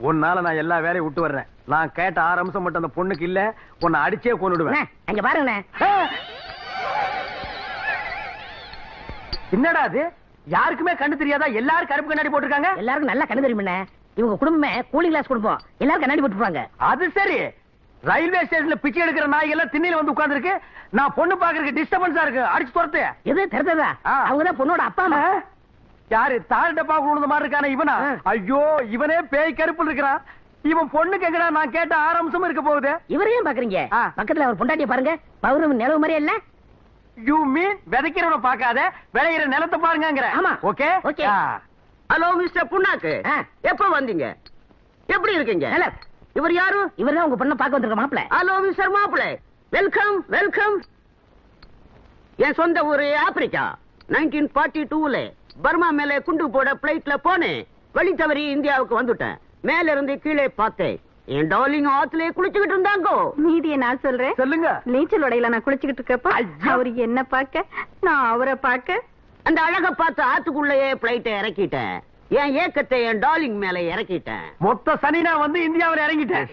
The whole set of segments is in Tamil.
உன்னால நான் எல்லா வேலையும் விட்டு வர்றேன். நான் கேட்ட 6 அம்சம் மட்டும் அந்த பொண்ணுக்கு இல்ல, உன்னை அடிச்சே கொன்னுடுவேன். அங்க பாருங்க. என்னடா அது? யாருக்குமே கண்ணு தெரியாதா? எல்லாரும் கருப்பு கண்ணாடி போட்டிருக்காங்க. எல்லாருக்கும் நல்லா கண்ணு தெரியுமே. இவங்க குடும்பமே கூலிங் கிளாஸ் குடும்பம். எல்லாரும் கண்ணாடி போட்டுருப்பாங்க. அது சரி. ரயில்வே ஸ்டேஷன்ல பிச்சை எடுக்கிற நாய்கள் எல்லாம் திண்ணையில வந்து உட்கார்ந்து இருக்கு. நான் பொண்ணு பாக்குறதுக்கு டிஸ்டர்பன்ஸா இருக்கு. அடிச்சு துரத்து. எது தெரிஞ்சதா? அவங்கதான் பொண்ணோட அப்பா அம்மா. யாரு? தாழ் டப்பா விழுந்த மாதிரி இருக்கான இவனா? ஐயோ, இவனே பேய் கருப்பு இருக்கிறான். இவன் பொண்ணுக்கு எங்கடா நான் கேட்ட 6 அம்சம் இருக்க போகுது. இவரையும் பாக்குறீங்க? பக்கத்துல அவர் பொண்டாட்டிய பாருங்க. பௌர்ணமி நிலவு மாதிரியே இல்ல? யூ மீன் விதைக்கிறவனை பார்க்காத, விளையிற நிலத்தை பாருங்கங்கற. ஆமா. Okay okay. ஹலோ மிஸ்டர் புண்ணாக்கு, எப்ப வந்தீங்க? எப்படி இருக்கீங்க? இவர் யாரு? இவர்தான் உங்க பொண்ணை பார்க்க வந்திருக்க மாப்பிள. ஹலோ மிஸ்டர் மாப்பிள, வெல்கம் வெல்கம். என் சொந்த ஊரு ஆப்பிரிக்கா. 1942ல பர்மா மேல குண்டு போட பிளைட்ல போனேன். வழி தவறி இந்தியாவுக்கு வந்துட்டேன். மேல இருந்து கீழே பார்த்தேன். என் டார்லிங் ஆத்துல குளிச்சுக்கிட்டு இருந்தாங்க. நீதியை நான் சொல்றேன். சொல்லுங்க. நீச்சல் உடையில நான் குளிச்சுக்கிட்டு இருக்கப்ப அவரு என்ன பார்க்க, நான் அவரை பார்க்க, அந்த அழக பார்த்து ஆத்துக்குள்ளேயே பிளைட்டை இறக்கிட்டேன். என் ஏக்கத்தை என் டார்லிங் மேல இறக்கிட்டேன். மொத்த சனி நான் வந்து இந்தியாவில் இறங்கிட்டேன்.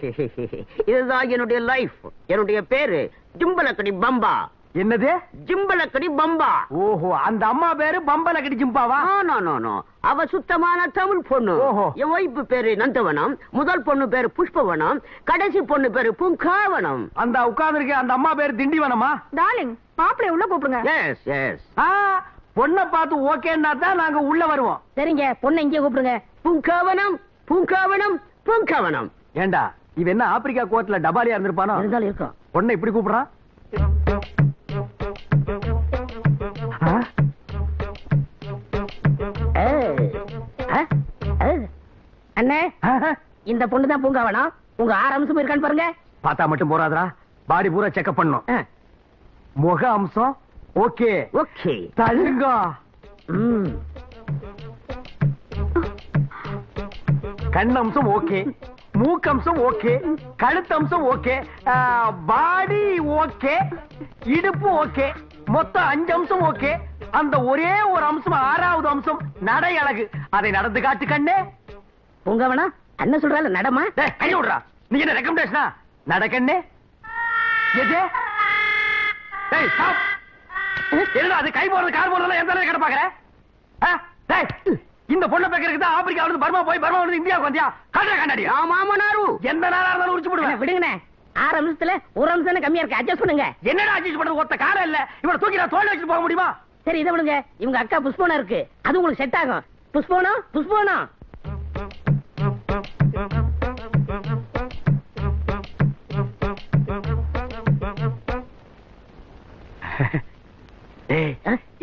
இதுதான் என்னுடைய லைஃப். என்னுடைய பேரு ஜிம்பலக்கடி பம்பா. என்னது? ஜிம்பலக்கடி பம்பா. ஓஹோ, அந்த அம்மா பேரு பம்பலக்கடி ஜிம்பாவா? நோ, அவ சுத்தமான தமிழ் பொண்ணு. என் ஒய்ஃபு பேரு நந்தவனம், முதல் பொண்ணு பேரு புஷ்பவனம், கடைசி பொண்ணு பேரு பூங்காவனம். அந்த உட்கார்ந்து இருக்க அந்த அம்மா பேரு திண்டிவனமா? டார்லிங் மாப்பிளை உள்ள கூப்பிடுங்க. Yes yes. பொண்ணை பார்த்து ஓகேன்னா தான் நாங்க உள்ள வருவோம். சரிங்க, பொண்ணை இங்கே கூப்பிடுங்க. பூங்காவனம் பூங்காவனம் பூங்காவனம். ஏண்டா இவன் என்ன ஆப்பிரிக்கா கோட்ல டபாலியா இருந்திருப்பானோ? இருந்தாலும் இருக்கும். பொண்ணை இப்படி கூப்பிடுறான். அண்ணே, இந்த பொண்ணு தான் பூங்காவனம். உங்க 6 அம்சம் இருக்கான்னு பாருங்க. பார்த்தா மட்டும் போறாதரா, பாடி பூரா செக்அப் பண்ணும். முக அம்சம் ஓகே ஓகே. தழுங்கா கண்ணம்சம் ஓகே, மூக்கம்சம் ஓகே, கழுத்தம்சம் ஓகே, பாடி ஓகே, இடுப்பு ஓகே, மொத்தம் 5 அம்சம் ஓகே. அந்த ஒரே ஒரு அம்சம் 6வது அம்சம் நடை அழகு. அதை நடந்து காட்டு கண்ணே. பூங்காவனம் அண்ணன் சொல்றால நடமா? கை விடுறா. நீ என்ன ரெக்கமெண்டேஷனா? நட கண்ணே. எது? டேய் ஸ்டாப். என்னடா அது? கை போறது கால் போறதெல்லாம் எந்த அளவுக்கு பாக்குற? இந்த பொண்ணை பேக்கறதுக்கு தான் ஆப்பிரிக்கா வந்து பர்மா போய் பர்மா வந்து இந்தியாவுக்கு வந்தியா? காட்டுற கண்ணாடி. ஆமா நாரு. எந்த நாளா இருந்தாலும் உரிச்சு போடுவேன். விடுங்கண்ணே, 6 அம்சத்துல 1 அம்சம் கம்மியா இருக்கு. அட்ஜஸ்ட் பண்ணுங்க. என்னடா அட்ஜஸ்ட் பண்றது? ஒத்த காலம் இல்ல. இவனை தூக்கி நான் தோல்ல வச்சுட்டு போக முடியுமா? சரி இதை விடுங்க. இவங்க அக்கா புஷ்போனா இருக்கு, அது உங்களுக்கு செட் ஆகும். புஷ்போனா புஷ்போனா.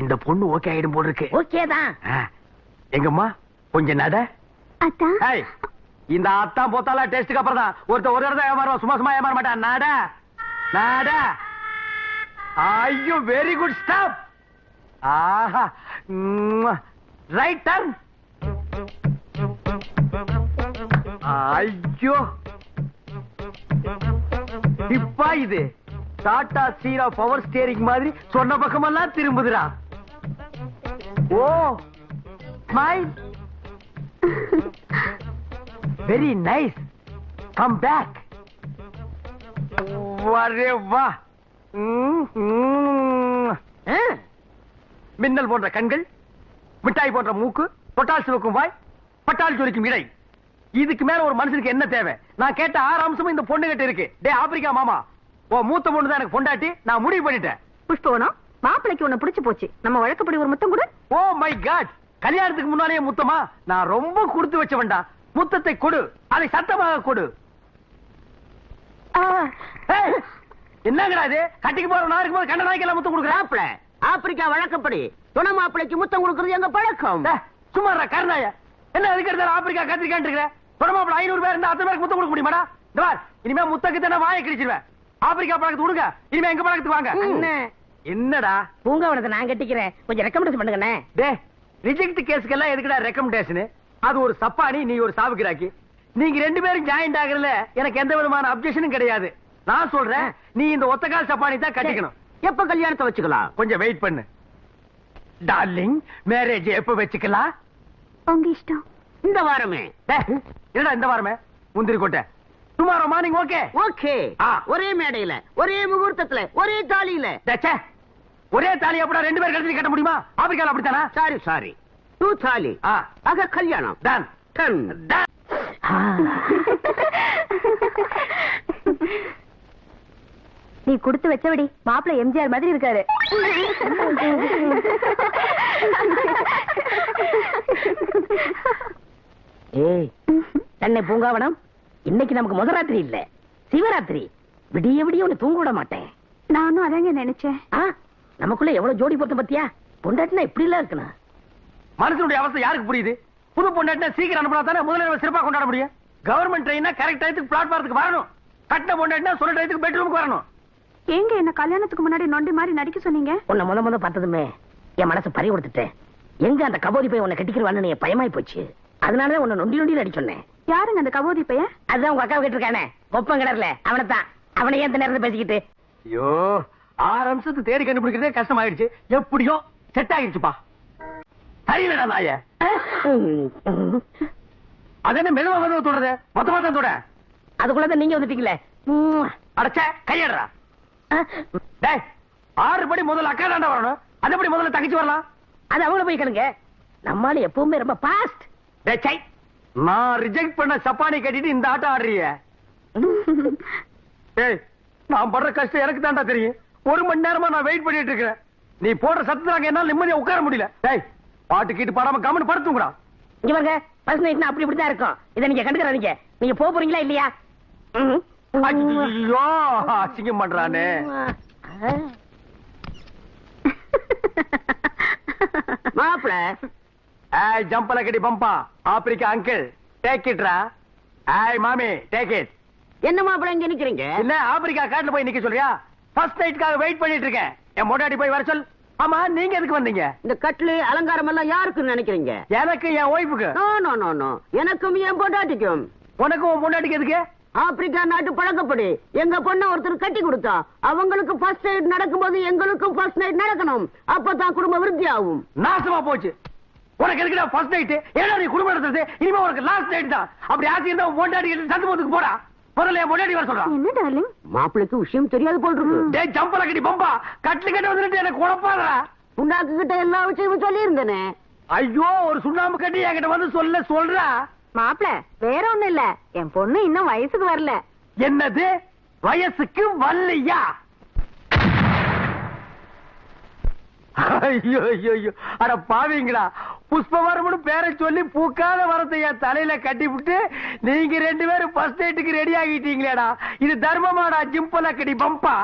இந்த பொண்ணு ஓகே ஆயிடும் போல இருக்கு. ஓகே தான். எங்கம்மா கொஞ்சம் நட. அத்தா, இந்த அத்தான் போத்தால டெஸ்டுக்கு அப்புறம் தான் ஒருத்தர் ஒரு இடத்துல ஏமாறுவான். சும்மா சும்மா ஏமாற மாட்டான். நட நட. ஐயோ வெரி குட் ஸ்டாப். ஆஹா, ரைட் டர்ன். ஐயோ இப்பா இது டாடா சீரா பவர் ஸ்டேரிங் மாதிரி சொன்ன பக்கமெல்லாம் திரும்புதுடா. Oh smile. Very nice. Come back. வரே வா. மின்னல் போன்ற கண்கள், மிட்டாய் போன்ற மூக்கு, தொட்டால் சிவக்கும் வாய், பட்டால் ஜொலிக்கும் இடை. இதுக்கு மேல ஒரு மனுஷனுக்கு என்ன தேவை? நான் கேட்ட 6 அம்சமும் இந்த பொண்ணு கிட்ட இருக்கு. டே ஆப்பிரிக்கா மாமா, ஓ மூத்த பொண்ணு தான் எனக்கு பொண்டாட்டி. நான் முடிவு பண்ணிட்டேன். புஷ்பவனம் மாப்பிளைக்கு உன்னை பிடிச்சு போச்சு. நம்ம வழக்கப்படி ஒரு முத்தம் கொடு. ஓ மை காட், கல்யாணத்துக்கு முன்னாலேயே முத்தமா? நான் ரொம்ப கொடுத்து வச்சவன்டா. முத்தத்தை கொடு, அதை சத்தமாக கொடு. என்னங்கடா இது? கட்டிக்கு போற நான் இருக்கும்போது கண்ட நாய்க்கெல்லாம் முத்தம் கொடுக்குறாப்ல. ஆப்பிரிக்கா வழக்கப்படி துணை மாப்பிளைக்கு முத்தம் கொடுக்கறது எங்க பழக்கம். சும்மா கருணாய என்ன அதுக்கு ஆப்பிரிக்கா கத்திரிக்கான் இருக்கிற? துணை மாப்பிள 500 பேர் இருந்தா அத்தனை பேருக்கு முத்தம் கொடுக்க முடியுமாடா? இனிமே முத்தக்கு தானே வாயை கிழிச்சிருவேன். ஆப்பிரிக்கா பழக்கத்து விடுங்க. இனிமே எங்க பழக்கத்துக்கு வாங்க. என்னடா? பூங்காவனத்தை நான் கட்டிக்கிறேன், கொஞ்சம் ரெக்கமெண்டேஷன் பண்ணுங்கண்ணே. டே ரிஜெக்ட் கேஸ்க்கெல்லாம் எதுக்குடா ரெக்கமெண்டேஷன்? அது ஒரு சப்பானி, நீ ஒரு சாவுக்கிறாக்கி. நீங்க 2 பேரும் ஜாயிண்ட் ஆகுறதுல எனக்கு எந்த விதமான அப்ஜெக்ஷனும் கிடையாது. நான் சொல்றேன், நீ இந்த ஒத்தக்கால் சப்பானி தான் கட்டிக்கணும். எப்ப கல்யாணத்தை வச்சுக்கலாம்? கொஞ்சம் வெயிட் பண்ணு டார்லிங். மேரேஜ் எப்ப வச்சுக்கலாம்? உங்க இஷ்டம். இந்த வாரமே. என்னடா இந்த வாரமே? முந்திரி கோட்டை. Tomorrow morning okay? ஓகே. ஒரே மேடையில, ஒரே முகூர்த்தத்துல, ஒரே தாலியில. ஒரே தாலி அப்படா ரெண்டு பேர் கழுத்துல கட்ட முடியுமா? ஆப்பிரிக்கால அப்படித்தானா? சாரி 2 தாலி. ஆக கல்யாணம். டன் 10. நீ கொடுத்து வச்சபடி மாப்பிள்ளை எம்ஜிஆர் மாதிரி இருக்காரு. ஏய் தன்னை பூங்காவனம், இன்னைக்கு நமக்கு முதராத்திரி இல்ல, சிவராத்திரி. விடிய விடிய உன்னை தூங்க விட மாட்டேன். நானும் அதாங்க நினைச்சேன். நமக்குள்ள எவ்வளவு ஜோடி பொருத்தம் பத்தியா? பொண்டாட்டினா இப்படி எல்லாம் இருக்கணும். மனுஷனுடைய அவஸ்தை யாருக்கு புரியுது? புது பொண்டாட்டினா சீக்கிரம் அனுப்பினா தானே முதல்ல சிறப்பா கொண்டாட முடியும். கவர்மெண்ட் ட்ரெயினா கரெக்ட் டயத்துக்கு பிளாட்பாரத்துக்கு வரணும். கட்ட பொண்டாட்டினா சொல்ல டயத்துக்கு பெட்ரூமுக்கு வரணும். ஏங்க என்ன கல்யாணத்துக்கு முன்னாடி நொண்டி மாதிரி நடிக்க சொன்னீங்க? உன்னை முத பார்த்ததுமே என் மனசு பறி கொடுத்துட்டேன். எங்க அந்த கபோதி போய் உன்னை கட்டிக்கிறவான்னு என் பயமாய் போச்சு. அதனாலதான் உன்னை நொண்டி நடி சொன்னேன். யாருங்க அந்த கபோதி பையன்? அதுதான் உங்க அக்காவை கேட்டிருக்கானே, கொப்பம் கிணறுல அவனைத்தான். அவனை ஏன் நேரத்தில் பேசிக்கிட்டு? ஐயோ 6 அம்சத்துக்கு தேடி கண்டுபிடிக்கிறதே கஷ்டம் ஆயிடுச்சு. எப்படியோ செட் ஆகிடுச்சுப்பா. சரியில்லடா நாய. அது என்ன மெதுவா மெதுவா தொடருது? மொத்தமா தான் தொட. அதுக்குள்ளதான் நீங்க வந்துட்டீங்களே. அடைச்ச கையடுறா. டேய் 6 படி முதல்ல அக்கா தாண்டா வரணும். அதப்படி முதல்ல தங்கச்சி வரலாம். அது அவங்கள போய் கேளுங்க. நம்மால எப்பவுமே ரொம்ப பாஸ்ட். டேய் நான் ரிஜெக்ட் பண்ண சப்பானி கட்டிட்டு இந்த ஆட்டம் ஆடுறிய. டேய் நான் படுற கஷ்டம் எனக்கு தாண்டா தெரியும். 1 மணி நேரமா நான் வெயிட் பண்ணிட்டு இருக்கேன். நீ போடுற சத்தத்துல என்னால நிம்மதியா உட்கார முடியல. டேய் பாட்டு கீட்டு பாடாம கமெண்ட் படுத்துங்கடா. இங்க வாங்க. ஃபர்ஸ்ட் நைட்னா அப்படி இப்படி தான் இருக்கும். இத நீங்க கண்டுக்கறாதீங்க. நீங்க போறீங்களா இல்லையா? ஐயோ அசிங்கம் பண்றானே. மாப்பிள ஏய் ஜம்பல கடி பம்பா ஆப்பிரிக்கா அங்கிள் டேக் இட்ரா. ஏய் மாமி டேக் இட். என்ன மாப்பிள இங்க நிக்கிறீங்க? இல்ல ஆப்பிரிக்கா காட்டுல போய் நிக்க சொல்றியா? ஃபர்ஸ்ட் நைட்காக வெயிட் பண்ணிட்டு இருக்கேன். என் மொட்டாடி போய் வர சொல். ஆமா நீங்க எதுக்கு வந்தீங்க? இந்த கட்லு அலங்காரம் எல்லாம் யாருக்குன்னு நினைக்கிறீங்க? எனக்கு என் ஒய்ஃபுக்கு. நோ எனக்கும் என் பொண்டாட்டிக்கும். உனக்கும் உன் பொண்டாட்டிக்கு எதுக்கு? ஆப்பிரிக்கா நாட்டு பழக்கப்படி எங்க பொண்ண ஒருத்தர் கட்டி கொடுத்தா அவங்களுக்கு ஃபர்ஸ்ட் நைட் நடக்கும்போது எங்களுக்கும் ஃபர்ஸ்ட் நைட் நடக்கணும். அப்பதான் குடும்ப விருத்தி ஆகும். நாசமா போச்சு. உனக்கு எதுக்குடா ஃபர்ஸ்ட் நைட்? ஏன்னா நீ குடும்பம் நடத்துறது இனிமே உனக்கு லாஸ்ட் நைட் தான். அப்படி ஆசை இருந்தா உன் பொண்டாட்டி சந்தோஷத்துக்கு போடா. முதல்ல என் பொண்டாட்டி வர சொல்றான். என்ன டார்லிங்? மாப்பிளைக்கு விஷயம் தெரியாது போல் இருக்கு. டேய் ஜம்பல கடி பம்பா கட்லு கட்ட வந்துட்டு எனக்கு குழப்பாதடா. புண்டாக்கு கிட்ட எல்லா விஷயமும் சொல்லி இருந்தேனே. ஐயோ ஒரு சுண்ணாம்பு கட்டி என்கிட்ட வந்து சொல்றா. மாப்பிள வேற ஒண்ணும் இல்ல, என் பொண்ணு இன்னும் வயசுக்கு வரல. என்னது வயசுக்கு வரலையா? ஐயோ ஐயோ ஐயோ அட பாவீங்களா. புஷ்பவரம்னு பேரை சொல்லி பூக்காத வரத்தை என் தலையில கட்டி விட்டு நீங்க 2 பேரும் ஃபர்ஸ்ட் நைட்டுக்கு ரெடி ஆகிட்டீங்களேடா. இது தர்மமாடா ஜிம்பல கடி பம்பா.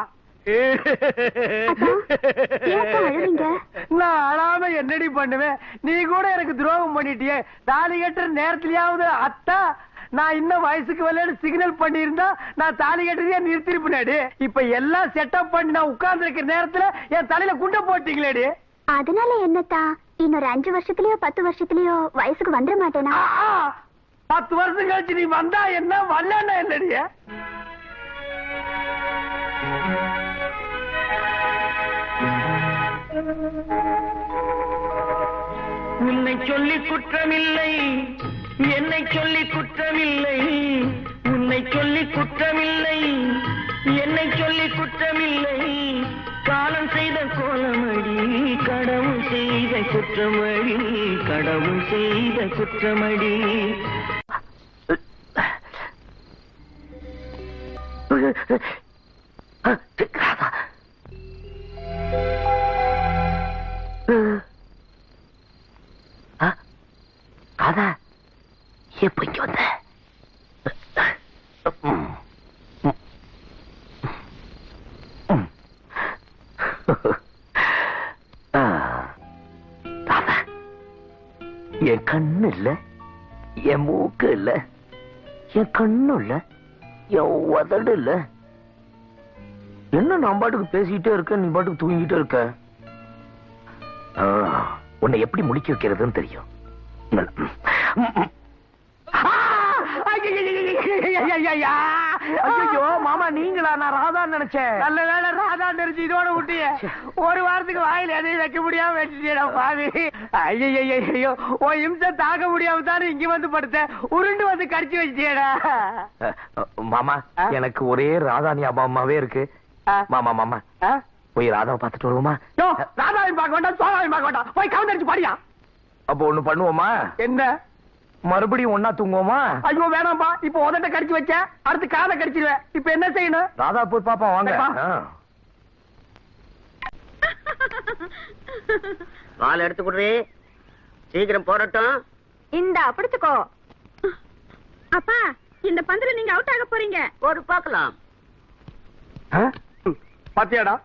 நான் அழாம என்னடி பண்ணுவேன்? நீ கூட எனக்கு துரோகம் பண்ணிட்டியே. தாலி கட்டுற நேரத்திலேயாவது அத்தா நான் இன்னும் வயசுக்கு வரலன்னு சிக்னல் பண்ணியிருந்தா நான் தாலி கட்டுறதே நிறுத்திருப்பேனாடி. இப்ப எல்லாம் செட்டப் பண்ணி நான் உட்கார்ந்து இருக்கிற நேரத்துல என் தலையில குண்டை போட்டீங்களேடி. அதனால என்னத்தா இன்னொரு 5 வருஷத்துலயோ 10 வருஷத்துலயோ வயசுக்கு வந்துட மாட்டேனா? 10 வருஷம் கழிச்சு நீ வந்தா என்ன வரலன்னா என்னடி? உன்னை சொல்லி குற்றமில்லை, என்னை சொல்லி குற்றமில்லை. உன்னை சொல்லி குற்றமில்லை, என்னை சொல்லி குற்றமில்லை. காலம் செய்த கோலமடி, கடவுள் செய்த குற்றமடி, கடவுள் செய்த குற்றமடி. ராதா எப்ப இங்க வந்த? ராதா என் கண்ணு இல்ல, என் மூக்கு இல்ல, என் கண்ணு இல்ல, என் உதடு இல்ல. என்ன நான் பாட்டுக்கு பேசிக்கிட்டே இருக்க, நீ பாட்டுக்கு தூங்கிட்டே இருக்க. உன்னை எப்படி முடிக்க வைக்கிறதுன்னு தெரியும். ஐயோ மாமா நீங்களா? நான் ராதான்னு நினைச்சேன். நல்ல வேலை ராதா தெரிஞ்சு இதோட விட்டிய. ஒரு வாரத்துக்கு வாயில எதையும் வைக்க முடியாம வச்சுட்டேடா பாவி. ஐயோ ஓ இம்சை தாக்க முடியாம தானே இங்க வந்து படுத்த. உருண்டு வந்து கடிச்சு வச்சிட்டியடா. மாமா எனக்கு ஒரே ராதா ஞாபகமாவே இருக்கு. மாமா மாமா போய் ராதாவை பார்த்துட்டு வருவோமா? ராதாவையும் பார்க்க வேண்டாம், சோதாவையும் பார்க்க வேண்டாம். போய் கவுந்தடிச்சு பாடியா. அப்போ ஒண்ணு பண்ணுவோமா? என்ன? மறுபடியும் ஒன்னா தூங்குவோமா? ஐயோ வேணாம்பா. இப்ப உதட்ட கடிச்சு வச்ச, அடுத்து காதை கடிச்சிருவேன். இப்ப என்ன செய்யணும்? ராதா போய் பாப்பா வாங்க. பால் எடுத்து குடுறே, சீக்கிரம் போறட்டும். இந்த பிடிச்சுக்கோ. அப்பா இந்த பந்துல நீங்க அவுட் ஆக போறீங்க. ஒரு பார்க்கலாம். பாத்தியாடா,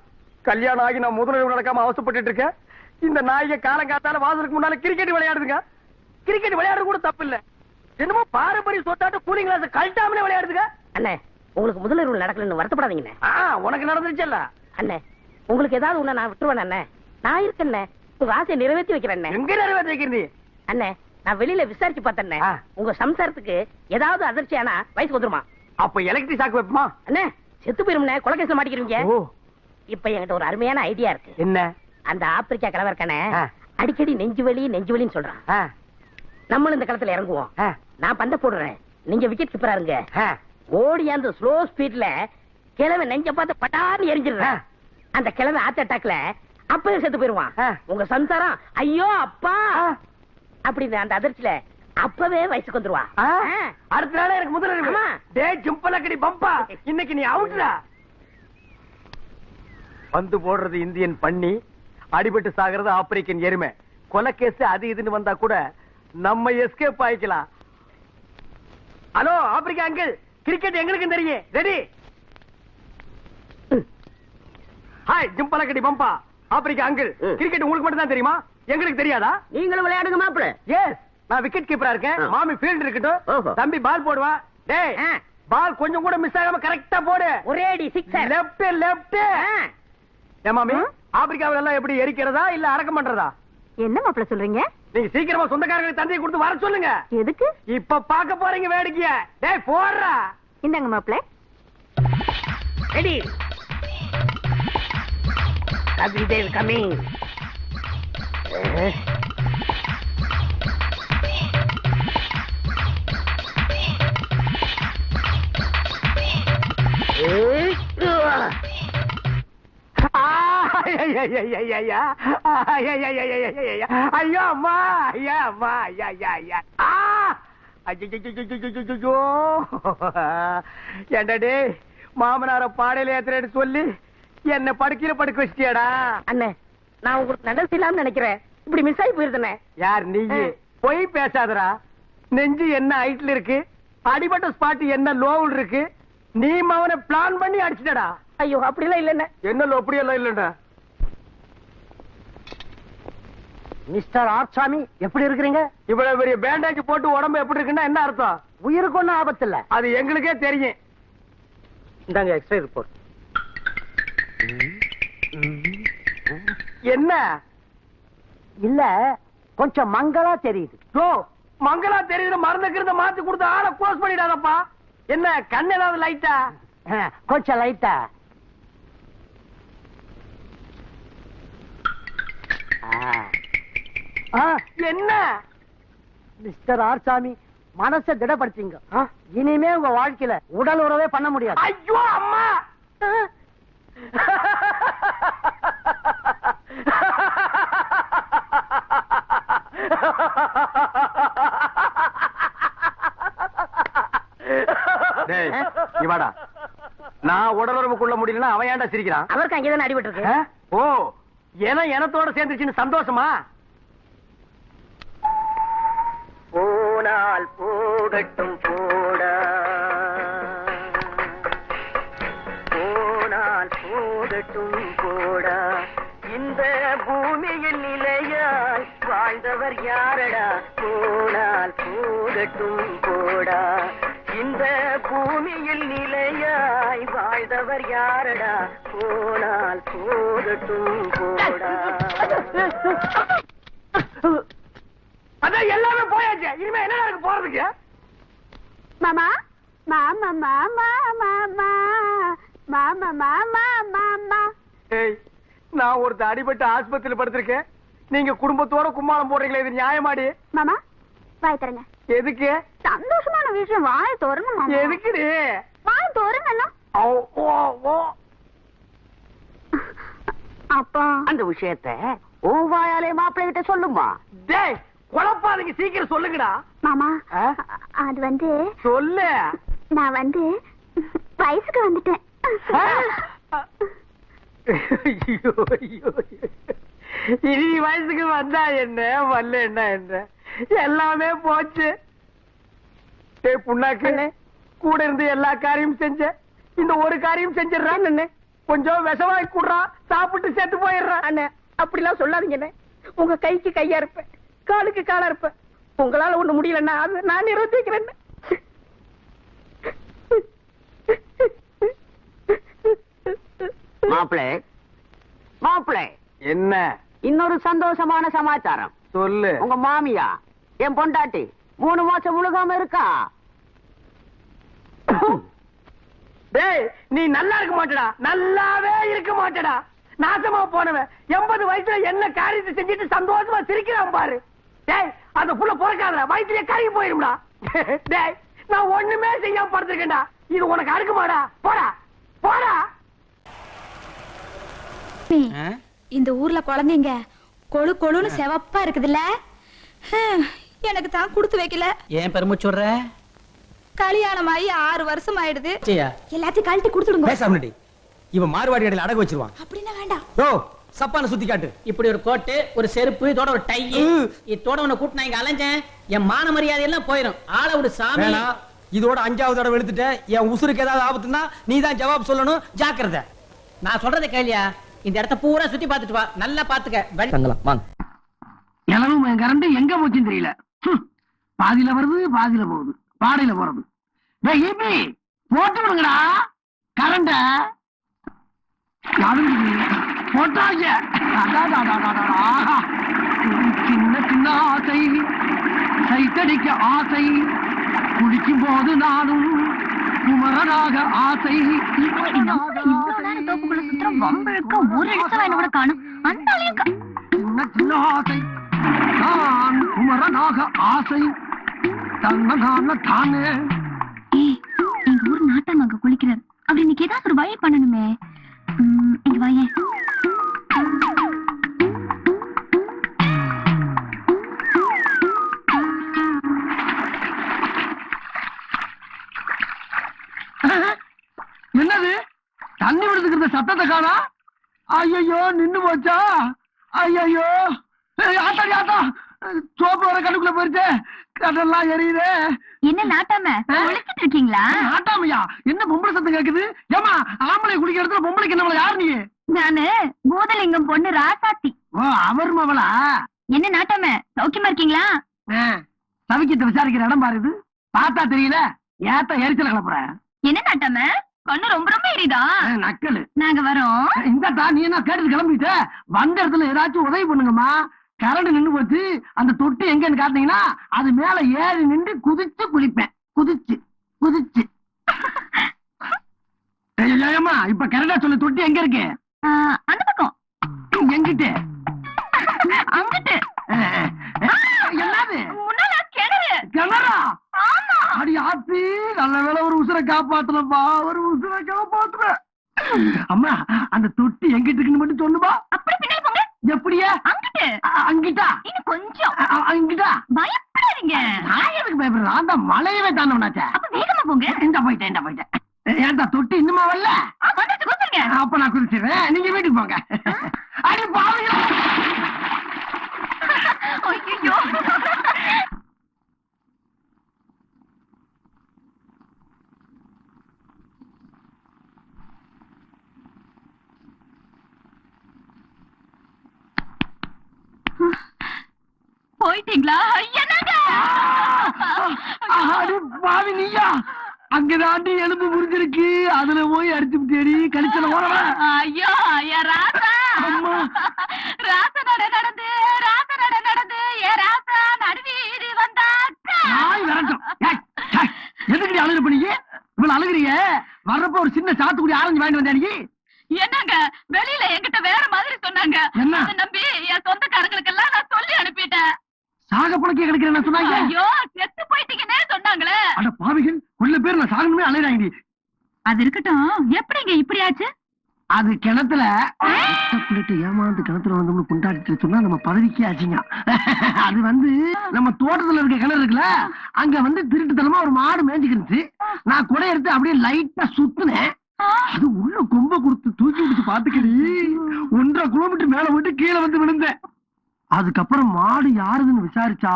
கல்யாணம் ஆகி நான் முதலில் நடக்காம அவசப்பட்டு இருக்கேன். இந்த நாய்க காலங்காத்தால வாசலுக்கு முன்னால கிரிக்கெட் விளையாடுதுங்க. கிரிக்கெட் விளையாடுறது கூட தப்பு இல்ல. என்னமோ பாரம்பரிய சொத்தாட்டு கூலிங் கிளாஸ் கழட்டாமலே விளையாடுதுங்க. அண்ணே உங்களுக்கு முதலிரவு நடக்கலன்னு வருத்தப்படாதீங்க. உனக்கு நடந்துருச்சல்ல. அண்ணே உங்களுக்கு ஏதாவது ஒண்ணு நான் விட்டுருவேன் அண்ணே. நான் இருக்கேன். உங்க ஆசையை நிறைவேற்றி வைக்கிறேன். எங்க நிறைவேற்றி வைக்கிறீ? அண்ணே நான் வெளியில விசாரிச்சு பார்த்தேன். உங்க சம்சாரத்துக்கு ஏதாவது அதிர்ச்சி ஆனா வயசுக்கு வந்துருமா? அப்ப எலக்ட்ரிக் ஷாக் வைப்போமா? அண்ணே செத்து போயிரும்ண்ணே, கொலைகேச மாட்டிக்கிறீங்க. இப்ப என்கிட்ட ஒரு அருமையான ஐடியா இருக்கு. என்ன? அந்த ஆப்பிரிக்கா கிழவர் இருக்கானே, அடிக்கடி நெஞ்சு வலின்னு சொல்றான். நம்மளும் இந்த களத்துல இறங்குவோம். நான் பந்த போடுறேன், நீங்க விக்கெட் கீப்பரா இருங்க. ஓடி அந்த ஸ்லோ ஸ்பீட்ல கிழவன் நெஞ்ச பார்த்து பட்டான்னு எரிஞ்சிடுறேன். அந்த கிழவன் ஹார்ட் அட்டாக்ல அப்பவே செத்து போயிருவான். உங்க சம்சாரம் ஐயோ அப்பா அப்படின்னு அந்த அதிர்ச்சியில அப்பவே வயசுக்கு வந்துருவா. அடுத்த நாளே எனக்கு முதல்ல டேய் ஜம்பலக்கடி பம்பா, இன்னைக்கு நீ அவுட்டா. பந்து போடுறது இந்தியன் பண்ணி, அடிபட்டு சாகிறது ஆப்பிரிக்கன் எருமை. கொலைகேஸ் அது இதுன்னு வந்தா கூட நம்ம எஸ்கேப் ஆயிக்கலாம். ஹலோ ஆப்பிரிக்கா அங்கிள், கிரிக்கெட் எங்களுக்கு தெரியும். ரெடி? ஹாய் ஜம்பலக்கடி பம்பா. ஆப்பிரிக்கா அங்கிள், கிரிக்கெட் உங்களுக்கு மட்டும் தான் தெரியுமா? எங்களுக்கு தெரியாதா? நீங்களும் விளையாடுங்க மாப்பிள்ள. எஸ், நான் விக்கெட் கீப்பரா இருக்கேன். மாமி ஃபீல்ட் இருக்கட்டும், தம்பி பால் போடுவான். டேய் பால் கொஞ்சம் கூட மிஸ் ஆகாம கரெக்டா போடு. ஒரேடி சிக்ஸர். லெஃப்ட். ஏ மாமி, ஆப்பிரிக்காவில எல்லாம் எப்படி எரிக்கிறதா இல்ல அடக்கம் பண்றதா? என்ன மாப்பிள்ள சொல்றீங்க? நீங்க சீக்கிரமா சொந்தக்காரங்களுக்கு தந்தையை கொடுத்து வர சொல்லுங்க. எதுக்கு? இப்ப பாக்க போறீங்க வேடிக்கைய. டேய் போடுறா. இந்தாங்க மாப்பிள்ள. ரெடி. கபிதேவ் கமிங். ஐயோ அம்மா, ஐயா அம்மா, ஐயா. ஏண்டா மாமனார பாடையில ஏத்துறேன்னு சொல்லி என்ன படுக்கையில படுக்க வச்சிட்டியாடா? அண்ணே நான் உங்களுக்கு நல்லது செய்யலாம்னு நினைக்கிறேன், இப்படி மிஸ் ஆகி போயிருந்தேனே. யார் நீ? போய் பேசாதடா. நெஞ்சு என்ன ஹைட்ல இருக்கு, அடிபட்ட ஸ்பாட் என்ன லோவில் இருக்கு. நீ அவனை பிளான் பண்ணி அடிச்சிட்டடா. ஐயோ அப்படிலாம் இல்லண்ணே. என்ன அப்படியெல்லாம் இல்லடா. மிஸ்டர் ஆர்சாமி எப்படி இருக்கிறீங்க? இவ்வளவு பெரிய பேண்டேஜ் போட்டு உடம்பு எப்படி இருக்குன்னா என்ன அர்த்தம்? உயிருக்கு ஒன்னும் ஆபத்து இல்ல. அது எங்களுக்கே தெரியும். இந்தாங்க எக்ஸ்ரே ரிப்போர்ட். என்ன? இல்ல கொஞ்சம் மங்களா தெரியுது. மங்களா தெரியுது. மறந்துக்கிறத மாத்தி கொடுத்து ஆளை க்ளோஸ் பண்ணிடாதப்பா. என்ன கண் ஏதாவது லைட்டா? கொஞ்சம் லைட்டா. என்ன? மிஸ்டர் ஆர்சாமி மனசை திடப்படுத்திங்க. இனிமே உங்க வாழ்க்கையில உடல் உறவே பண்ண முடியாது. ஐயோ அம்மா. இவாடா, நான் உடல் உறவு கொள்ள முடியலன்னா அவன் ஏன்டா சிரிக்கிறான்? அவருக்கு அங்கேதான் அடிபட்டு இருக்கு. ஓ, ஏன்னா எனத்தோட சேர்ந்துச்சுன்னு சந்தோஷமா? போனால் போகட்டும் போடா, போனால் போகட்டும் போடா, இந்த பூமியில் நிலையாய் வாழ்ந்தவர் யாரடா? போனால் போகட்டும் போடா, இந்த பூமியில் நிலையாய் வாழ்ந்தவர் யாரடா? போனால் போகட்டும் போடா. அதான் எல்லாமே போயாச்சு. இனிமே என்ன இருக்கு போறதுக்கு? மாமா மாமா மாமா மாமா மாமா மாமா மாமா. ஏய், நான் ஒருத்தர் அடிபட்டு ஆஸ்பத்திரியில படுத்திருக்கேன். நீங்க குடும்பத்தோட கும்மாளம் போடுறீங்களே, இது நியாயமாடி? மாமா வாய் தரங்க. எதுக்கு? சந்தோஷமான விஷயம், வாய் தோறுங்க மாமா. எதுக்குடி? வாய் தோறுங்க. அப்பா அந்த விஷயத்த உன் வாயாலே மாப்பிள்ளை கிட்ட சொல்லுமா. டேய், குழப்பாதீங்க, சீக்கிரம் சொல்லுங்கடா. மாமா ஆ? அது வந்து சொல்லு. நான் வந்து வயசுக்கு வந்துட்டேன். ஐயோ, ஐயோ. இனி வயசுக்கு வந்தா என்ன, வரல என்ன, எல்லாமே போச்சு. டேய் புண்ணாக்கு, கூட இருந்து எல்லா காரியமும் செஞ்ச, இந்த ஒரு காரியம் செஞ்சிடறான். கொஞ்சம் விஷவாய் கூடுறா, சாப்பிட்டு செத்து போயிடுறான். அண்ணே அப்படிலாம் சொல்லாதீங்க. உங்க கைக்கு கையா இருப்பேன், காலுக்கு காலா இருப்பேன். உங்களால ஒண்ணு முடியலன்னா அது நான் நிறுத்திக்கிறேன். மாப்பிள்ளை என்ன? இன்னொரு சந்தோஷமான சமாச்சாரம் சொல்லு. உங்க மாமியா என் பொண்டாட்டி 3 மாசம் முழுகாம இருக்கா. டேய், நீ நல்லா இருக்க மாட்டடா, நல்லாவே இருக்க மாட்டடா. நாசமா போனவன் 80 வயசுல என்ன காரியத்தை செஞ்சுட்டு சந்தோஷமா சிரிக்கிறான் பாரு. டேய், அந்த புள்ள பொறக்காத, வயிற்றுல கறி போயிரும்டா. டேய், நான் ஒண்ணுமே செய்யாம படுத்திருக்கேன்டா. இது உனக்கு அடுக்குமாடா? போடா போடா. இந்த ஊர்ல குழந்தைங்க கொழு கொழுன்னு செவப்பா இருக்குதுல்ல, எனக்கு தான் கொடுத்து வைக்கல. ஏன் பெருமைச்சு சொல்ற? கல்யாணம் ஆகி 6 வருஷம் ஆயிடுது. செய்யா எல்லாத்தையும் கழட்டி கொடுத்துடுங்க. பேசாமடி, இவன் மார்வாடி கடையில அடகு வச்சிருவான். அப்படின்னா வேண்டாம். ஓ, சப்பான சுத்தி காட்டு. இப்படி ஒரு கோட்டு, ஒரு செருப்பு, இதோட ஒரு டை, இதோட உன்னை கூட்டு நான் இங்க அலைஞ்சேன். என் மான மரியாதை எல்லாம் போயிடும். ஆள விடு சாமி. இதோட 5வது தடவை எடுத்துட்ட. என் உசுருக்கு ஏதாவது ஆபத்துனா நீ தான் ஜவாப் சொல்லணும். ஜாக்கிரதை. நான் சொல்றதை கேளியா? இந்த இடத்த பூரா சுத்தி பார்த்துட்டு வா. நல்லா பாத்துக்க. வாங்க. இளவும் கரண்ட் எங்க போச்சுன்னு தெரியல. பாதியில வருது, பாதியில போகுது, பாடையில போறது. போட்டு விடுங்கடா கரண்ட. போட்டாங்க. சின்ன சின்ன ஆசை, சைத்தடிக்க ஆசை, குடிக்கும் போது நானும் குமரனாக ஆசை. சின்ன ஆசை, நான் குமரனாக ஆசை, தன்ன தானே. எங்க ஊர் நாட்டம் அங்க குளிக்கிறார். அப்படி இன்னைக்கு ஏதாவது ஒரு வழி பண்ணணுமே. இங்க வாயே. என்னது? தண்ணி விடுறதுக்கு சத்தத்தை காணா? ஐயோ, நின்னு போச்சா? ஐயோ, ஆத்தாடி ஆத்தா, சோப்பு வர கண்ணுக்குள்ள போயிருச்சு. கடல்லாம் எரியுது. என்ன நாட்டாம குளிச்சிட்டு இருக்கீங்களா? நாட்டாமையா? என்ன பொம்பளை சத்தம் கேக்குது? ஏமா, ஆம்பளை குடிக்கிற இடத்துல பொம்பளைக்கு என்ன யாரு நீ? நானு பூதலிங்கம் பொண்ணு ராசாத்தி. ஓ, அவர் மவளா? என்ன நாட்டாம சௌக்கியமா இருக்கீங்களா? சவிக்கிட்ட விசாரிக்கிற இடம் பாருது. பார்த்தா தெரியல, ஏத்த எரிச்சல கிளப்புற. என்ன நாட்டாம கண்ணு ரொம்ப ரொம்ப எரியுதா? நக்கலு. நாங்க வரோம். இந்தா, நீ என்ன கேட்டு கிளம்பிட்ட? வந்த இடத்துல ஏதாச்சும் உதவி பண்ணுங்கம்மா. கரண்ட் நின்னு போச்சு. அந்த தொட்டி எங்கன்னு காட்டீங்கன்னா அது மேல ஏறி நின்று குதிச்சு குளிப்பேன். குதிச்சு குதிச்சு. ஏம்மா, இப்ப கரெக்டா சொல்லு, தொட்டி எங்க இருக்கு? அந்த பக்கம். எங்கிட்டு? அங்கிட்டு. என்னது? முன்னால கிணறு. கிணறா? ஆமா. அடி ஆத்தி, நல்ல வேளை ஒரு உசுரை காப்பாத்தலப்பா, ஒரு உசுரை காப்பாத்துற. அம்மா, அந்த தொட்டி எங்கிட்டு இருக்குன்னு மட்டும் சொல்லுமா. அப்படி பின்னாடி போங்க. எப்படியா? அங்கிட்டு. அங்கிட்டா? இன்னும் கொஞ்சம். அங்கிட்டா? பயப்படாதீங்க. நான் எதுக்கு பயப்படுறேன்? அந்த மலையவே தாண்டவனாச்சே. அப்ப வேகமா போங்க. இந்த போயிட்டேன். ஏன்டா தொட்டி இன்னுமா வரல? வந்துட்டு குதிருங்க. அப்ப நான் குதிச்சிடுறேன், நீங்க வீட்டுக்கு போங்க. அடி பாருங்க. ஐயோ. போயிட்டீங்களா? பாவி நீயா? அங்கதாண்டி எலும்பு முறிஞ்சிருக்கு, அதுல போய் அடிச்சு தேடி கழிச்சல ஓரவ. ஐயோ, ராசா. ராசா நடந்து ஏ ராசா நடுவீதி வந்தாக்கா. நாய் விரட்டும். எதுக்கு அழுது பண்ணீங்க? இவ்வளவு அழுகிறிய வர்றப்ப ஒரு சின்ன சாத்துக்குடி ஆரஞ்சு வாங்கிட்டு வந்தேன் நீ. என்னங்க வெளியில என்கிட்ட வேற மாதிரி சொன்னாங்க. என்ன? அதை நம்பி என் சொந்தக்காரங்களுக்கு எல்லாம் நான் சொல்லி அனுப்பிட்டேன். சாக புணக்கே கிடைக்கிறேன் சொன்னாங்க. ஐயோ செத்து போயிட்டீங்கன்னே சொன்னாங்களே. அட பாவிகள், கொள்ள பேர் நான் சாகணுமே அலையறாங்க. அது இருக்கட்டும், எப்படிங்க இப்படி ஆச்சு? அது கிணத்துல ஏமாந்து கிணத்துல வந்து கொண்டாடிட்டு சொன்னா நம்ம பதவிக்கே ஆச்சுங்க. அது வந்து நம்ம தோட்டத்துல இருக்க கிணறு இருக்குல்ல, அங்க வந்து திருட்டுத்தனமா ஒரு மாடு மேய்ஞ்சுக்கிருச்சு. நான் குடை எடுத்து அப்படியே லைட்டா சுத்துனேன். அது உள்ள கொம்ப கொடுத்து தூக்கி விட்டு பாத்துக்கடி 1.5 கிலோமீட்டர் மேல விட்டு கீழே வந்து விழுந்தேன். அதுக்கப்புறம் மாடு யாருதுன்னு விசாரிச்சா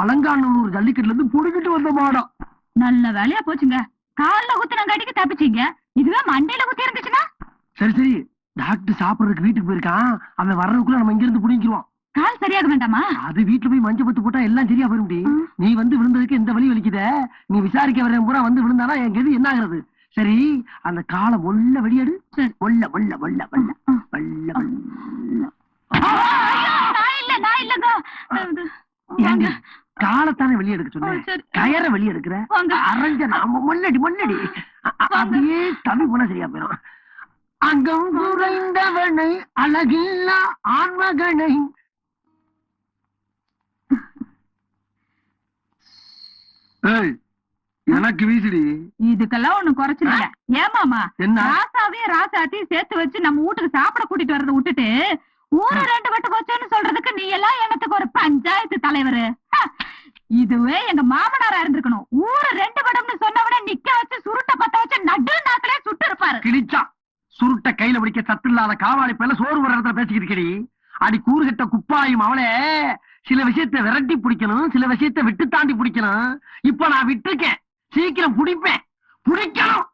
அலங்காநல்லூர் ஜல்லிக்கட்டுல இருந்து புடிக்கிட்டு வந்த மாடம். நல்ல வேலையா போச்சுங்க. கால்ல குத்துனங்காட்டிக்கு தப்பிச்சீங்க. இதுவே மண்டையில குத்தி இருந்துச்சுன்னா? சரி சரி, டாக்டர் சாப்பிடறதுக்கு வீட்டுக்கு போயிருக்கான். அவன் வர்றதுக்குள்ள நம்ம இங்க இருந்து புடிங்கிடுவோம். கால் சரியாக வேண்டாமா? அது வீட்டுல போய் மஞ்சள் பத்து போட்டா எல்லாம் சரியா போயிரும். நீ வந்து விழுந்ததுக்கு எந்த வலி வலிக்குத, நீ விசாரிக்க வர பூரா வந்து விழுந்தானா என் கெதி என்ன ஆகுறது? சரி, அந்த காலை ஒல்ல வெளியடு. ஒல்ல ஒல்ல ஒல்ல ஒல்ல ஒல்ல ஒல்ல. நான் இல்லங்க. ஏங்க காலத்தானே வெளியே எடுக்க சொன்னேன், கயற வெளியே எடுக்கிற அரஞ்ச நாம மொல்லடி மொல்லடி அப்படியே தவி போனா சரியா போயிடும். அங்கம் குறைந்தவனை அழகில்லா ஆன்மகனை. எனக்கு வீசுடி. இதுக்கெல்லாம் ஒண்ணு குறைச்சிருங்க. ஏமாமா என்ன? ராசாவையும் ராசாத்தையும் சேர்த்து வச்சு நம்ம வீட்டுக்கு சாப்பிட கூட்டிட்டு வரதை விட்டுட்டு ஊரை 2 வட்டு வச்சோன்னு சொல்றதுக்கு நீ எல்லாம் எனக்கு ஒரு பஞ்சாயத்து தலைவர். இதுவே எங்க மாமனாரா இருந்திருக்கணும். ஊரை 2 வடம்னு சொன்னவன நிக்க வச்சு சுருட்ட பத்த வச்சு நடு நாத்திலே சுட்டு இருப்பாரு. கிழிச்சா சுருட்ட கையில பிடிக்க சத்து இல்லாத காவாளி பேர்ல சோறு ஒரு இடத்துல பேசிக்கிட்டு அடி கூறுகிட்ட குப்பாயும். அவளே சில விஷயத்தை விரட்டி பிடிக்கணும், சில விஷயத்தை விட்டு தாண்டி பிடிக்கணும். இப்ப நான் விட்டுருக்கேன், சீக்கிரம் பிடிப்பேன், பிடிக்கணும்.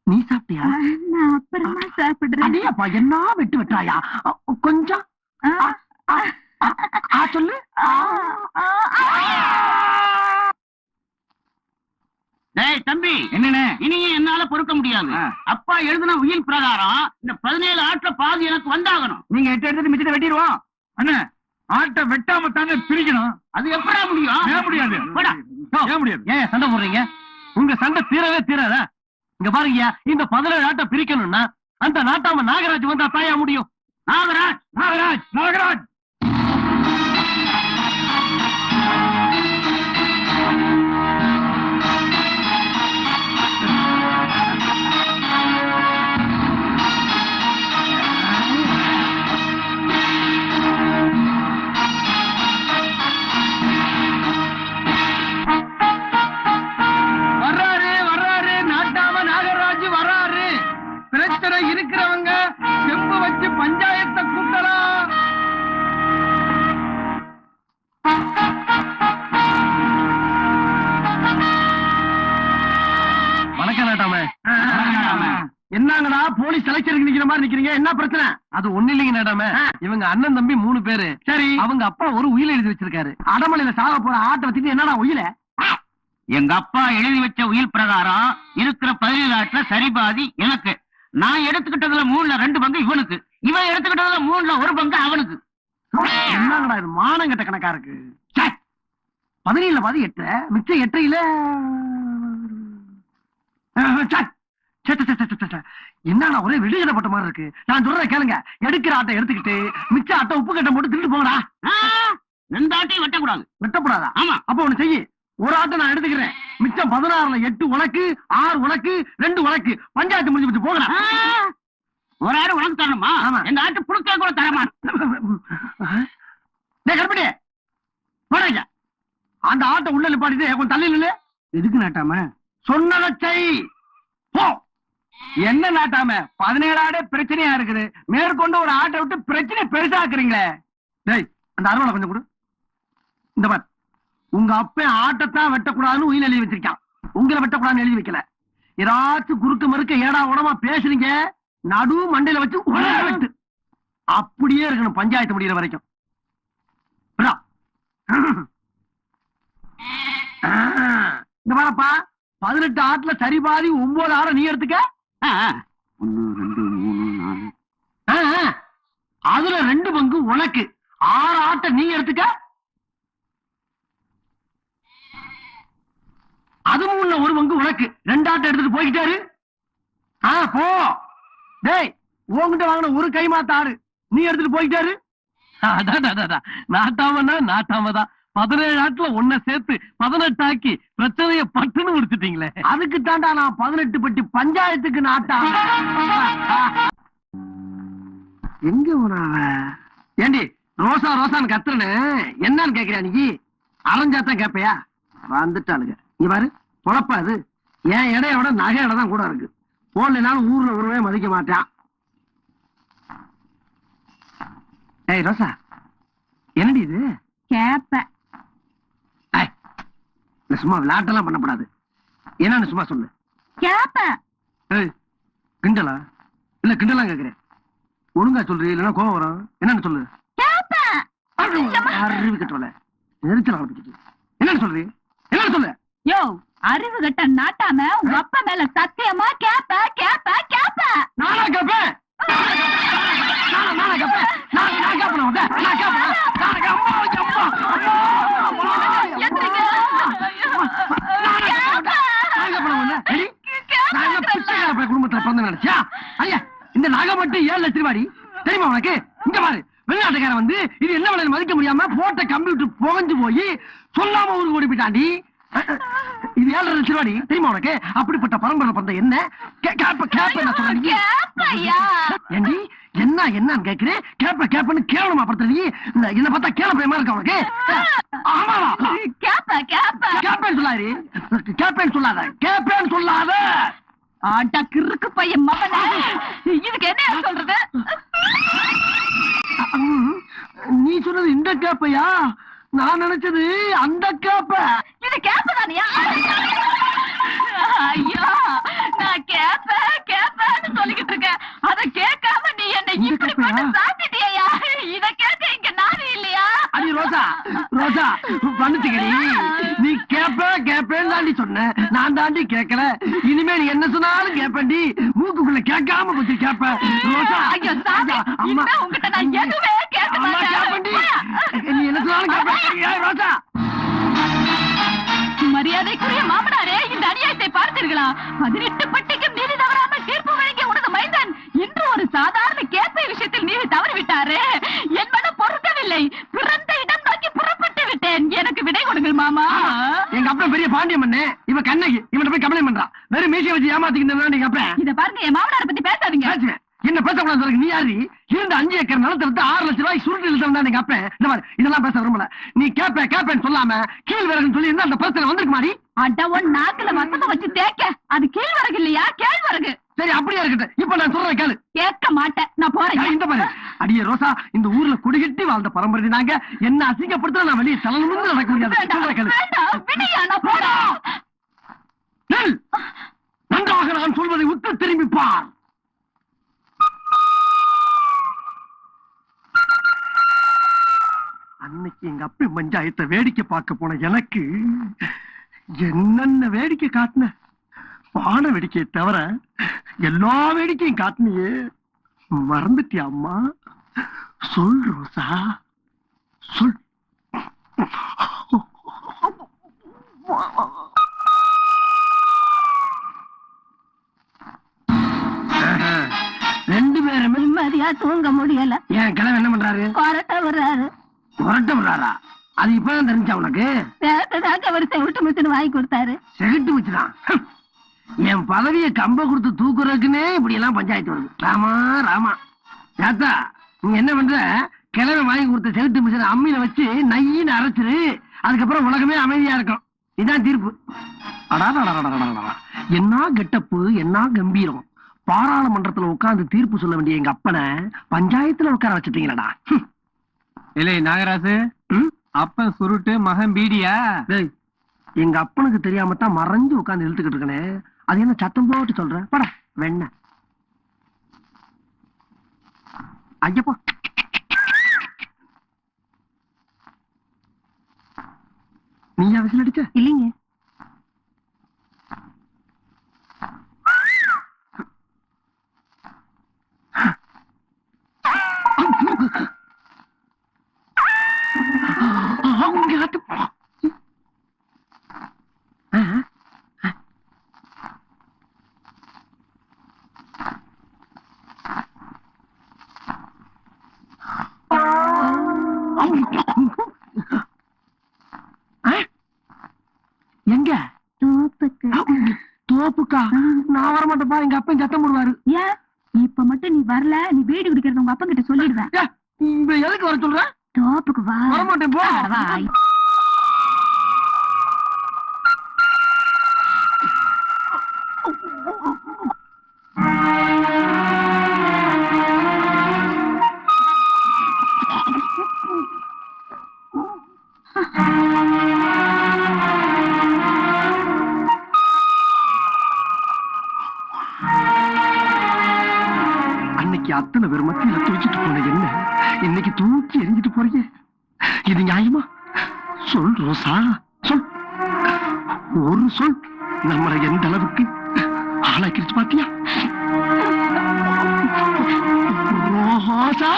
நீ சாப்பிட்டியா? நான் அப்புறமா சாப்பிடுறேன். அடியாப்பா என்ன விட்டு விட்டாயா? கொஞ்சம் சொல்லு. தம்பி என்ன இனியும் என்னால பொறுக்க முடியாது. அப்பா எழுதின உயில் பிரகாரம் இந்த 17 ஆட்டுல பாதி எனக்கு வந்தாகணும். நீங்க 8 எடுத்துட்டு மிச்சத்தை வெட்டிடுவோம். அண்ணா ஆட்டை வெட்டாம தானே பிரிக்கணும். அது எப்படா முடியும்? ஏன் முடியாது? ஏன் முடியாது? ஏன் சண்டை போடுறீங்க? உங்க சண்டை தீரவே தீராதா? இங்க பாருங்க, இந்த 17 ஆட்டை பிரிக்கணும்னா அந்த நாட்டாம நாகராஜ் வந்தா தாயா முடியும். நாகராஜ் நாகராஜ் நாகராஜ் இருக்கிறவங்க செம்பு வச்சு பஞ்சாயத்தை கூட்டலாம். வணக்கம் நாட்டாம. என்னங்கடா போலீஸ் செலக்ஷனுக்கு நிக்கிற மாதிரி நிக்கிறீங்க, என்ன பிரச்சனை? அது ஒண்ணு இல்லைங்க நாட்டாம, இவங்க அண்ணன் தம்பி 3 பேரு. சரி, அவங்க அப்பா ஒரு உயில எழுதி வச்சிருக்காரு. அடமலையில சாக போற ஆட்டை வச்சுட்டு என்னடா உயில? எங்க அப்பா எழுதி வச்ச உயில் பிரகாரம் இருக்கிற 17 ஆட்டுல சரிபாதி எனக்கு. நான் எடுத்துக்கிட்டதுல 3ல 2 பங்கு இவனுக்கு, இவன் எடுத்துக்கிட்டதுல 3ல 1 பங்கு அவனுக்கு. என்னங்கடா இது மானம் கட்ட கணக்கா இருக்கு. 17ல பாதி 8, மிச்சம் 8ல என்னன்னா ஒரே விடுதலைப்பட்ட மாதிரி இருக்கு. நான் சொல்றத கேளுங்க, எடுக்கிற ஆட்டை எடுத்துக்கிட்டு மிச்ச ஆட்டை உப்பு கட்டம் போட்டு திருட்டு போங்கடா. 2 ஆட்டையும் வெட்டக்கூடாது. வெட்டக்கூடாதா? ஆமா. அப்ப ஒண்ணு செய்யு, ஒரு ஆட்டை நான் எடுத்துக்கிறேன், மிச்சம் 16ல 8 உனக்கு, 6 உனக்கு, 2 உனக்கு. பஞ்சாயத்து முடிஞ்சு வச்சு போகலாம். ஒரு ஆடு உனக்கு தரணுமா? எங்க ஆட்டு புழுக்க கூட தரமா? கற்படி போடாங்க. அந்த ஆட்டை உள்ள நிப்பாட்டிட்டு கொஞ்சம் தள்ளி நில்லு. எதுக்கு நாட்டாம? சொன்னதை செய். போ. என்ன நாட்டாம 17 ஆடே பிரச்சனையா இருக்குது, மேற்கொண்டு ஒரு ஆட்டை விட்டு பிரச்சனை பெருசாக்குறீங்களே. டேய் அந்த அறுவலை கொஞ்சம் கொடு. இந்த மாதிரி உங்க அப்ப ஆட்டத்தான் வெட்டக்கூடாதுன்னு உயிர் எழுதி வச்சிருக்கான், உங்களை வெட்டக்கூடாதுன்னு எழுதி வைக்கல. ஏதாச்சும் குறுக்க மறுக்க ஏடா உடமா பேசுறீங்க, நடு மண்டையில வச்சு வெட்டு. அப்படியே இருக்கணும் பஞ்சாயத்து முடிகிற வரைக்கும். இந்த பாரப்பா, 18 ஆட்டுல சரி பாதி 9 ஆட நீ எடுத்துக்க. 1 2 3 4 அதுல 2 பங்கு உனக்கு, 6 ஆட்டை நீ எடுத்துக்க. அதுவும் உள்ள ஒரு பங்கு உனக்கு. 2 ஆட்டை எடுத்துட்டு போய்கிட்டாரு. போ. டேய், உன்கிட்ட வாங்கின ஒரு கை மாத்த ஆடு நீ எடுத்துட்டு போய்கிட்டாரு. நாட்டாமன்னா நாட்டாமதான். 17 ஆட்டுல ஒன்ன சேர்த்து 18 ஆக்கி பிரச்சனைய பட்டுன்னு முடிச்சுட்டீங்களே. அதுக்கு தாண்டா நான் 18 பட்டி பஞ்சாயத்துக்கு நாட்டா. எங்க போனாவ? ஏண்டி ரோசா ரோசான்னு கத்துறனு என்னன்னு கேக்குறியா? நீ அரைஞ்சாத்தான் கேப்பையா? வந்துட்டாளுங்க. நீ பாரு பொழப்பா அது. என் இடைய விட நகை இடம் தான் கூட இருக்கு. போனாலும் ஊர்ல ஒருவே மதிக்க மாட்டான். ஏய் ரோசா, என்னடி இது? கேப்ப. சும்மா விளையாட்டெல்லாம் பண்ணக்கூடாது. என்னன்னு சும்மா சொல்லு. கேப்ப. கிண்டலா? இல்ல கிண்டலாம் கேக்குறேன். ஒழுங்கா சொல்றீ, இல்லன்னா கோவம் வரும். என்னன்னு சொல்லு. கேப்ப. அறிவு கட்டல நெரிச்சல் ஆரம்பிச்சிட்டு. என்னன்னு சொல்றீ? என்னன்னு சொல்லு. யோ, அறிவு கட்ட நாட்டாம உங்க அப்பா மேல சத்தியமா கேப்ப கேப்ப கேப்ப. நானா கேப்பேன்? நானா கேப்பேன்? நான் கேப்பேன். குடும்பத்துல பிறந்த நினைச்சா ஐயா இந்த நகை மட்டும் 7 லட்சம் ரூபாய் தெரியுமா உனக்கு? இங்க பாரு, வெளிநாட்டுக்காரன் வந்து இது என்ன விலை மதிக்க முடியாம போட்ட கம்ப்யூட்டர் புகஞ்சு போய் சொல்லாம ஊருக்கு ஓடி போயிட்டாண்டி. இது 7 லட்சம் ரூபாய் தெரியுமா உனக்கு? அப்படிப்பட்ட பரம்பரை பண்ற என்ன ஏண்டி என்ன என்னன்னு கேக்குறேன். கேப்பன்னு கேவலமா படுத்துறீ. என்ன பார்த்தா கேள பயமா இருக்கா உனக்கு? ஆமாவா? கேப்பேன்னு சொல்லாரு. கேப்பேன்னு சொல்லாத. கிறுக்கு பையன் மகனே, இதுக்கு என்ன சொல்றது? நீ சொன்னது இந்த கேப்பையா? நான் நினைச்சது அந்த கேப்ப. இது கேப்பதானியா? ஐயோ, நான் கேப்பேன்னு சொல்லிக்கிட்டு இருக்கேன். அத கேட்காம நீ என்ன இப்படி பண்ண சாத்திட்டியா? இத கேட்க இங்க நானே இல்லையா? அடி ரோசா பண்ணுச்சுக்கடி. நீ கேப்பேன்னு தாண்டி சொன்ன. நான் தாண்டி கேட்கல. இனிமே நீ என்ன சொன்னாலும் கேப்பேன்டி. மூக்குக்குள்ள கேட்காம போச்சு கேப்ப. ரோசா ஐயோ சாமி, இனிமே உங்ககிட்ட நான் எதுவே கேட்க மாட்டேன். நீ என்ன சொன்னாலும் கேப்பேன். ரோசா, மரியாதைக்குரிய மாமனாரே, இந்த அநியாயத்தை பார்த்தீர்களா? 18 பட்டிக்கும் நீதி தவறாமல் தீர்ப்பு வழங்கிய உனது மைந்தன் இன்று ஒரு சாதாரண கேப்பை விஷயத்தில் நீதி தவறிவிட்டாரே. என் மனம் பொறுக்கவில்லை. பிறந்த இடம் நோக்கி புறப்பட்டு விட்டேன். எனக்கு விடை கொடுங்கள் மாமா. எங்க அப்பா பெரிய பாண்டியம் பண்ணு. இவ கண்ணகி இவன் போய் கம்ப்ளைண்ட் பண்றான். வெறும் மீசிய வச்சு ஏமாத்திக்கிட்டு எங்க அப்பா. இத பாருங்க, என் மாமனாரை பத்தி பேசாதீங்க. என்ன பேசக்கூடாது? நீ யாரு? இருந்த 5 ஏக்கர் நிலத்தை விட்டு 6 லட்சம் ரூபாய் சுருட்டு இழுத்தா எங்க அப்ப. இந்த மாதிரி இதெல்லாம் பேச விரும்பல. நீ கேப்பேன்னு சொல்லாம கீழ் விறகுன்னு சொல்லி இருந்தா அந்த பிரச்சனை வந்திருக்கு மாதிரி. அடவன் நாக்குல வசத்தை வச்சு தேக்க. அது கீழ் வரகு இல்லையா, கேழ்வரகு. சரி, அப்படியே இருக்கட்டும். இப்ப நான் சொல்றேன் கேளு. கேட்க மாட்டேன், நான் போறேன். இந்த பாரு, அடியே ரோசா, இந்த ஊர்ல குடிகட்டி வாழ்ந்த பரம்பரை நாங்க. என்ன அசிங்கப்படுத்த நான் வெளியே தலனும் நடக்க முடியாது. நன்றாக நான் சொல்வதை உத்து திரும்பிப்பார். அன்னைக்கு எங்க அப்பா பஞ்சாயத்தை வேடிக்கை பார்க்க போன எனக்கு என்னென்ன வேடிக்கை காட்டின? பான வேடிக்கையை தவிர எல்லா வேடிக்கையும் காட்டினியே. மறந்துட்டியா அம்மா? சொல் ரோசா, சொல். ரெண்டு பேரும் நிம்மதியா தூங்க முடியல. என் கிழமை என்ன பண்றாரு? கொரட்ட வர்றாரா? அது இப்பதான் தெரிஞ்சா உனக்கு? அவர் செவிட்டு மிச்சன் வாங்கி கொடுத்தாரு. செவிட்டு மிச்சனா? என் பதவியை கம்ப கொடுத்து தூக்குறதுக்குன்னே இப்படி எல்லாம் பஞ்சாயத்து வருது. ராமா ஏத்தா, நீங்க என்ன பண்ற? கிழமை வாங்கி கொடுத்த செவிட்டு மிச்சனை அம்மியில வச்சு நையின்னு அரைச்சிரு. அதுக்கப்புறம் உலகமே அமைதியா இருக்கும். இதுதான் தீர்ப்பு. என்ன கெட்டப்பு, என்ன கம்பீரம். பாராளுமன்றத்துல உட்கார்ந்து தீர்ப்பு சொல்ல வேண்டிய எங்க அப்பனை பஞ்சாயத்துல உட்கார வச்சுட்டீங்களடா. இல்லை நாகராசு, அப்பன் சுருட்டு மகன் பீடியா? எங்க அப்பனுக்கு தெரியாமத்தான் மறைஞ்சு உட்கார்ந்து இழுத்துக்கிட்டு இருக்கனே. அது என்ன சத்தம் போட்டு சொல்ற? படா வெண்ண ஐயப்பா. நீயா விசில் அடிச்ச? இல்லைங்க. தோப்புக்கா நான் வரமாட்டேப்பா, எங்க அப்பா சத்தம் போடுவாரு. ஏன் இப்ப மட்டும் நீ வரல, நீ வீடு குடிக்கிறது உங்க அப்பா கிட்ட சொல்லிடுவேன். எதுக்கு வர சொல்ற? தோப்புக்கு வா. வரமாட்டேன் போ. வா. அன்னைக்கு அத்தனை பேர் மத்தியில தூக்கிட்டு போன என்ன இன்னைக்கு தூக்கி எரிஞ்சிட்டு போறீங்க? இது நியாயமா? சொல் ரோசா, சொல். ஒரு சொல். நம்மளை எந்த அளவுக்கு ஆளாக்கிருச்சு பாத்தியா? ரோசா,